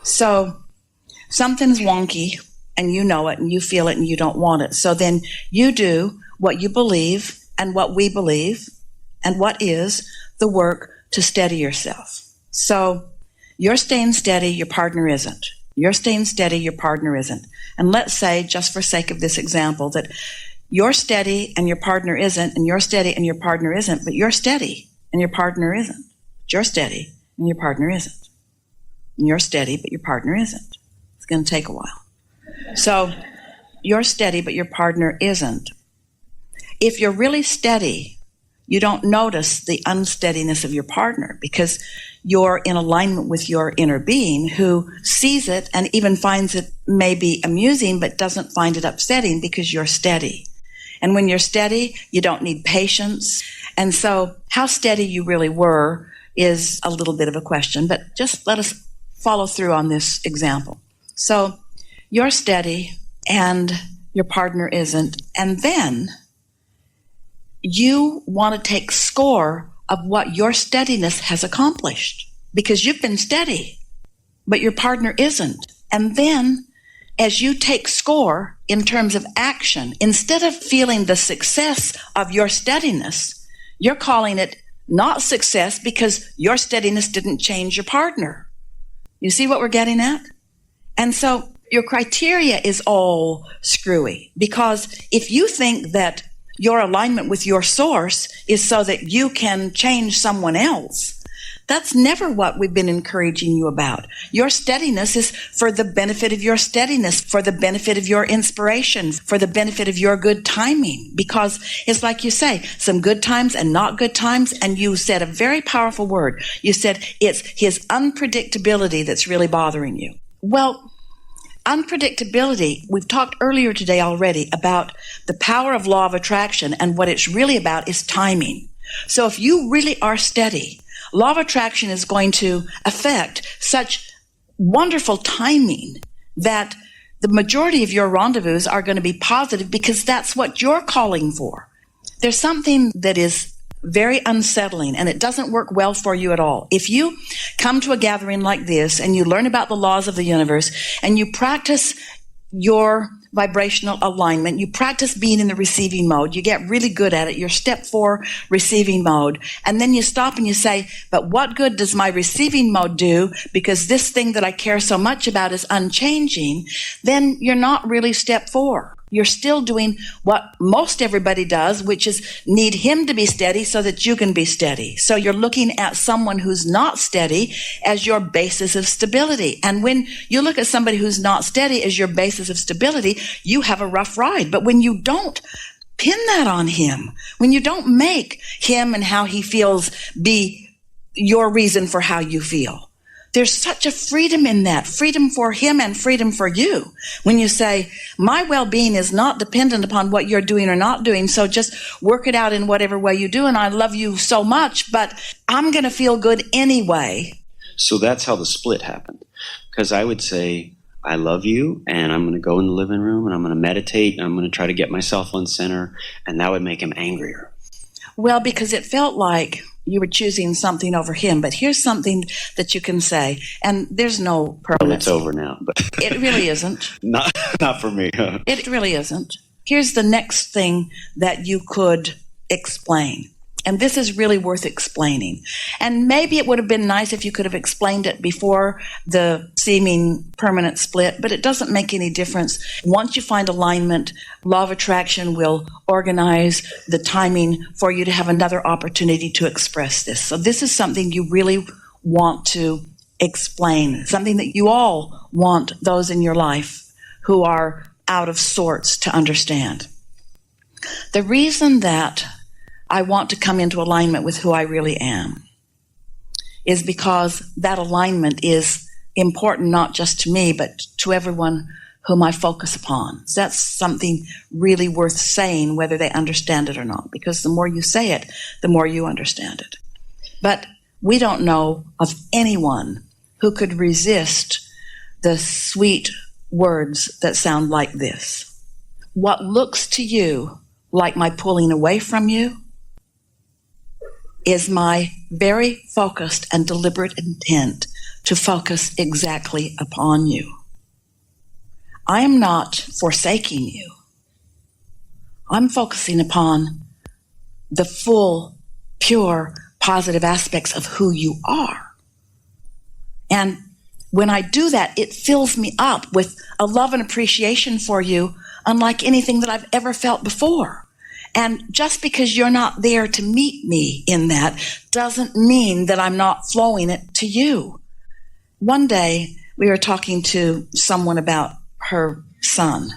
So something's wonky and you know it and you feel it and you don't want it. So then you do what you believe and what we believe and what is the work to steady yourself. So you're staying steady, your partner isn't. You're staying steady, your partner isn't. And let's say, just for sake of this example, that you're steady and your partner isn't, and you're steady and your partner isn't, but you're steady and your partner isn't. You're steady and your partner isn't. And you're steady, but your partner isn't. It's going to take a while. So you're steady, but your partner isn't. If you're really steady, you don't notice the unsteadiness of your partner because you're in alignment with your inner being who sees it and even finds it maybe amusing but doesn't find it upsetting because you're steady. And when you're steady, you don't need patience. And so how steady you really were is a little bit of a question, but just let us follow through on this example. So you're steady and your partner isn't, and then you want to take score of what your steadiness has accomplished because you've been steady, but your partner isn't. And then as you take score in terms of action, instead of feeling the success of your steadiness, you're calling it not success because your steadiness didn't change your partner. You see what we're getting at? And so your criteria is all screwy because if you think that your alignment with your source is so that you can change someone else, that's never what we've been encouraging you about. Your steadiness is for the benefit of your steadiness, for the benefit of your inspiration, for the benefit of your good timing. Because it's like you say, some good times and not good times. And you said a very powerful word. You said it's his unpredictability that's really bothering you. Well, unpredictability, we've talked earlier today already about the power of law of attraction, and what it's really about is timing. So if you really are steady, law of attraction is going to affect such wonderful timing that the majority of your rendezvous are going to be positive because that's what you're calling for. There's something that is very unsettling, and it doesn't work well for you at all. If you come to a gathering like this and you learn about the laws of the universe and you practice your vibrational alignment, you practice being in the receiving mode, you get really good at it, you're step 4 receiving mode, and then you stop and you say, but what good does my receiving mode do because this thing that I care so much about is unchanging, then you're not really step 4. You're still doing what most everybody does, which is need him to be steady so that you can be steady. So you're looking at someone who's not steady as your basis of stability. And when you look at somebody who's not steady as your basis of stability, you have a rough ride. But when you don't pin that on him, when you don't make him and how he feels be your reason for how you feel, there's such a freedom in that, freedom for him and freedom for you. When you say, my well-being is not dependent upon what you're doing or not doing, so just work it out in whatever way you do, and I love you so much, but I'm going to feel good anyway. So that's how the split happened. Because I would say, I love you, and I'm going to go in the living room, and I'm going to meditate, and I'm going to try to get myself on center, and that would make him angrier. Well, because it felt like you were choosing something over him. But here's something that you can say, and there's no permanence. It's over now. But it really isn't. Not for me. It really isn't. Here's the next thing that you could explain. And this is really worth explaining. And maybe it would have been nice if you could have explained it before the seeming permanent split, but it doesn't make any difference. Once you find alignment, law of attraction will organize the timing for you to have another opportunity to express this. So this is something you really want to explain, something that you all want those in your life who are out of sorts to understand. The reason that I want to come into alignment with who I really am is because that alignment is important not just to me, but to everyone whom I focus upon. So that's something really worth saying, whether they understand it or not, because the more you say it, the more you understand it. But we don't know of anyone who could resist the sweet words that sound like this. What looks to you like my pulling away from you is my very focused and deliberate intent to focus exactly upon you. I am not forsaking you. I'm focusing upon the full, pure, positive aspects of who you are. And when I do that, it fills me up with a love and appreciation for you unlike anything that I've ever felt before. And just because you're not there to meet me in that doesn't mean that I'm not flowing it to you. One day, we were talking to someone about her son,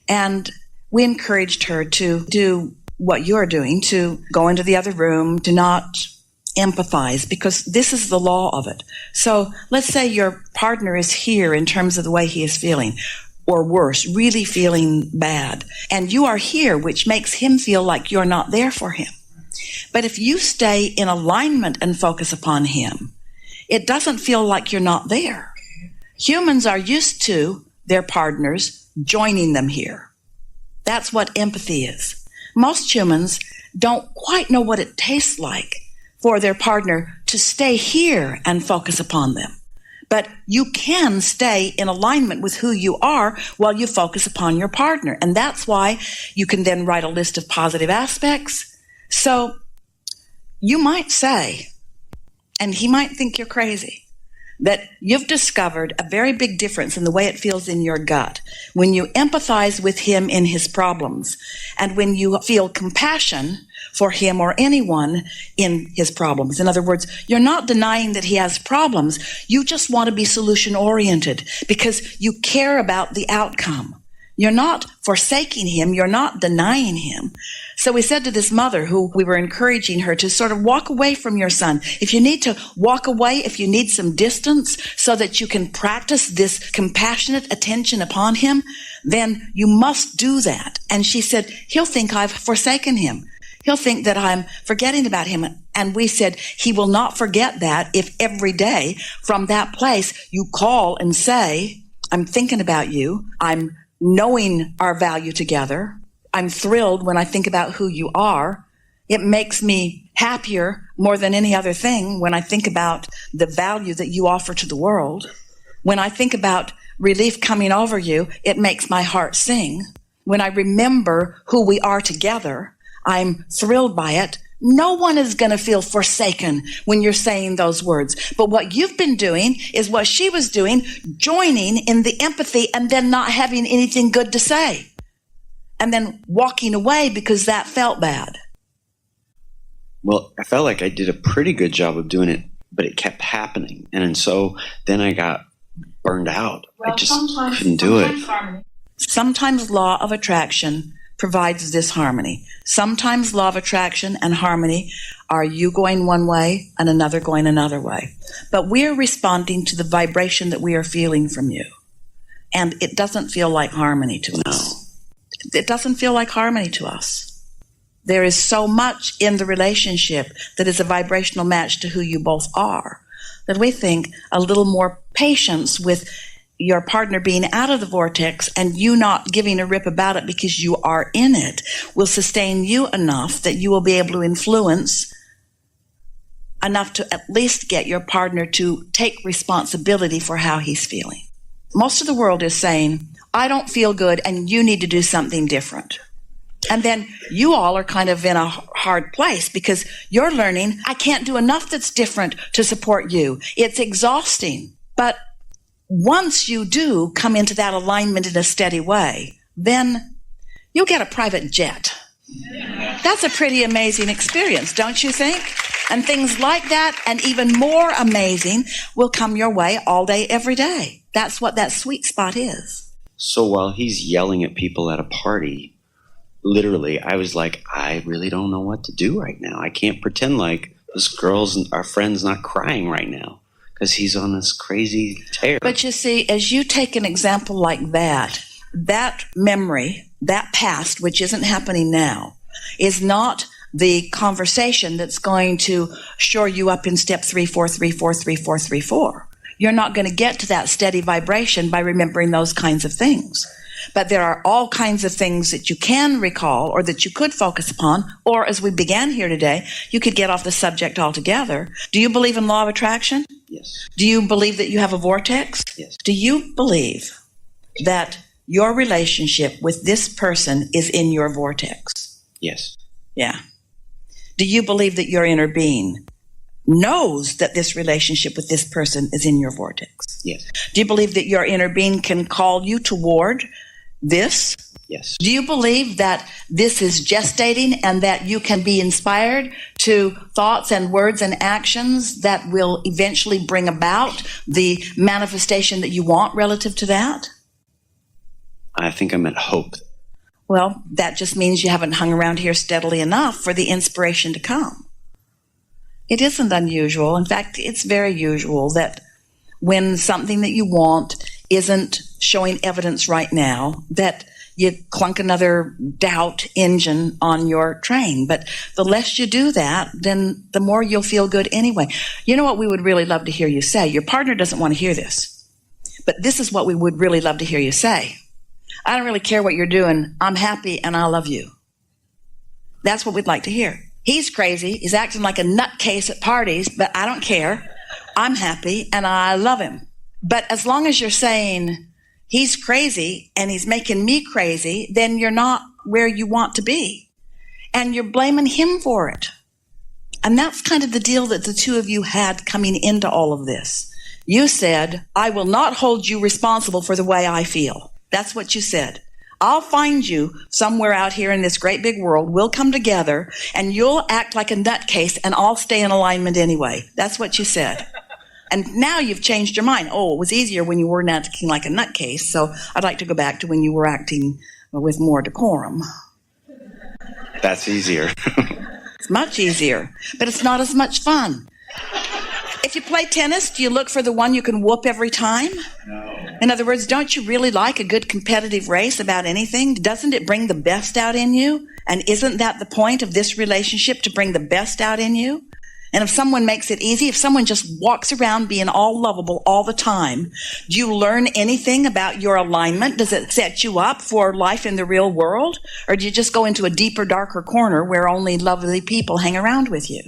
and we encouraged her to do what you're doing, to go into the other room, to not empathize, because this is the law of it. So let's say your partner is here in terms of the way he is feeling, or worse, really feeling bad, and you are here, which makes him feel like you're not there for him. But if you stay in alignment and focus upon him, it doesn't feel like you're not there. Humans are used to their partners joining them here. That's what empathy is. Most humans don't quite know what it tastes like for their partner to stay here and focus upon them. But you can stay in alignment with who you are while you focus upon your partner. And that's why you can then write a list of positive aspects. So you might say, and he might think you're crazy, that you've discovered a very big difference in the way it feels in your gut when you empathize with him in his problems and when you feel compassion for him or anyone in his problems. In other words, you're not denying that he has problems. You just want to be solution oriented because you care about the outcome. You're not forsaking him. You're not denying him. So we said to this mother who we were encouraging her to sort of walk away from your son. If you need to walk away, if you need some distance so that you can practice this compassionate attention upon him, then you must do that. And she said, he'll think I've forsaken him. He'll think that I'm forgetting about him. And we said, he will not forget that if every day from that place you call and say, I'm thinking about you. I'm knowing our value together. I'm thrilled when I think about who you are. It makes me happier more than any other thing when I think about the value that you offer to the world. When I think about relief coming over you, it makes my heart sing. When I remember who we are together, I'm thrilled by it. No one is going to feel forsaken when you're saying those words. But what you've been doing is what she was doing, joining in the empathy and then not having anything good to say. And then walking away because that felt bad. Well, I felt like I did a pretty good job of doing it, but it kept happening. And so then I got burned out. Well, I just couldn't do it. Sometimes law of attraction provides this harmony. Sometimes law of attraction and harmony are you going one way and another going another way. But we're responding to the vibration that we are feeling from you. And it doesn't feel like harmony to us. It doesn't feel like harmony to us. There is so much in the relationship that is a vibrational match to who you both are that we think a little more patience with your partner being out of the vortex and you not giving a rip about it because you are in it will sustain you enough that you will be able to influence enough to at least get your partner to take responsibility for how he's feeling. Most of the world is saying, I don't feel good and you need to do something different. And then you all are kind of in a hard place because you're learning, I can't do enough that's different to support you. It's exhausting. But once you do come into that alignment in a steady way, then you'll get a private jet. That's a pretty amazing experience, don't you think? And things like that and even more amazing will come your way all day, every day. That's what that sweet spot is. So while he's yelling at people at a party, literally, I was like, I really don't know what to do right now. I can't pretend like this girl's, our friend's not crying right now because he's on this crazy tear. But you see, as you take an example like that, that memory, that past, which isn't happening now, is not the conversation that's going to shore you up in step 3, 4, 3, 4, 3, 4, 3, 4. You're not going to get to that steady vibration by remembering those kinds of things. But there are all kinds of things that you can recall or that you could focus upon, or as we began here today, you could get off the subject altogether. Do you believe in law of attraction? Yes. Do you believe that you have a vortex? Yes. Do you believe that your relationship with this person is in your vortex? Yes. Yeah. Do you believe that your inner being knows that this relationship with this person is in your vortex? Yes. Do you believe that your inner being can call you toward this? Yes. Do you believe that this is gestating and that you can be inspired to thoughts and words and actions that will eventually bring about the manifestation that you want relative to that? I think I'm at hope. Well, that just means you haven't hung around here steadily enough for the inspiration to come. It isn't unusual. In fact, it's very usual that when something that you want isn't showing evidence right now, that you clunk another doubt engine on your train. But the less you do that, then the more you'll feel good anyway. You know what we would really love to hear you say? Your partner doesn't want to hear this, but this is what we would really love to hear you say. I don't really care what you're doing. I'm happy and I love you. That's what we'd like to hear. He's crazy. He's acting like a nutcase at parties, but I don't care. I'm happy and I love him. But as long as you're saying he's crazy and he's making me crazy, then you're not where you want to be. And you're blaming him for it. And that's kind of the deal that the two of you had coming into all of this. You said, I will not hold you responsible for the way I feel. That's what you said. I'll find you somewhere out here in this great big world. We'll come together and you'll act like a nutcase and I'll stay in alignment anyway. That's what you said. And now you've changed your mind. Oh, it was easier when you weren't acting like a nutcase. So I'd like to go back to when you were acting with more decorum. That's easier. It's much easier, but it's not as much fun. If you play tennis, do you look for the one you can whoop every time? No. In other words, don't you really like a good competitive race about anything? Doesn't it bring the best out in you? And isn't that the point of this relationship, to bring the best out in you? And if someone makes it easy, if someone just walks around being all lovable all the time, do you learn anything about your alignment? Does it set you up for life in the real world? Or do you just go into a deeper, darker corner where only lovely people hang around with you?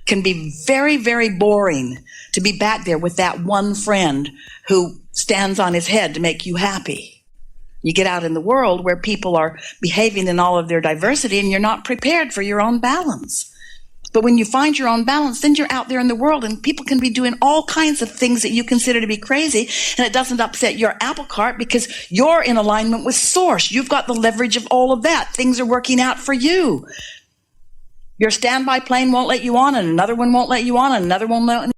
Can be very, very boring to be back there with that one friend who stands on his head to make you happy. You get out in the world where people are behaving in all of their diversity and you're not prepared for your own balance. But when you find your own balance, then you're out there in the world and people can be doing all kinds of things that you consider to be crazy, and it doesn't upset your apple cart because you're in alignment with Source. You've got the leverage of all of that. Things are working out for you. Your standby plane won't let you on, and another one won't let you on, and another one won't let